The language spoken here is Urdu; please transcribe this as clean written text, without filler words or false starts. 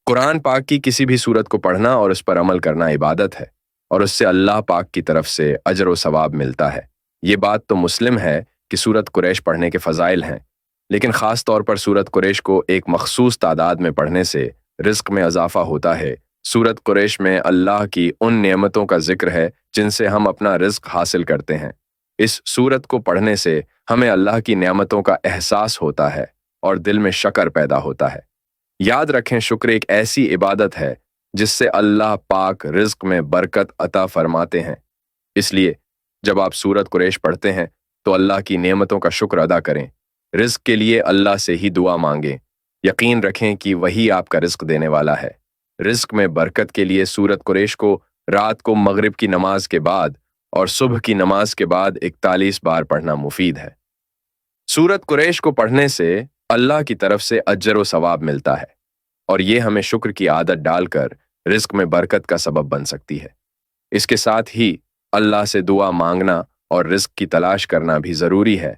قرآن پاک کی کسی بھی صورت کو پڑھنا اور اس پر عمل کرنا عبادت ہے، اور اس سے اللہ پاک کی طرف سے اجر و ثواب ملتا ہے۔ یہ بات تو مسلم ہے کہ سورت قریش پڑھنے کے فضائل ہیں، لیکن خاص طور پر سورت قریش کو ایک مخصوص تعداد میں پڑھنے سے رزق میں اضافہ ہوتا ہے۔ سورت قریش میں اللہ کی ان نعمتوں کا ذکر ہے جن سے ہم اپنا رزق حاصل کرتے ہیں۔ اس سورت کو پڑھنے سے ہمیں اللہ کی نعمتوں کا احساس ہوتا ہے اور دل میں شکر پیدا ہوتا ہے۔ یاد رکھیں، شکر ایک ایسی عبادت ہے جس سے اللہ پاک رزق میں برکت عطا فرماتے ہیں۔ اس لیے جب آپ سورت قریش پڑھتے ہیں تو اللہ کی نعمتوں کا شکر ادا کریں، رزق کے لیے اللہ سے ہی دعا مانگیں، یقین رکھیں کہ وہی آپ کا رزق دینے والا ہے۔ رزق میں برکت کے لیے سورت قریش کو رات کو مغرب کی نماز کے بعد اور صبح کی نماز کے بعد 41 بار پڑھنا مفید ہے۔ سورت قریش کو پڑھنے سے اللہ کی طرف سے اجر و ثواب ملتا ہے، اور یہ ہمیں شکر کی عادت ڈال کر رزق میں برکت کا سبب بن سکتی ہے۔ اس کے ساتھ ہی اللہ سے دعا مانگنا اور رزق کی تلاش کرنا بھی ضروری ہے۔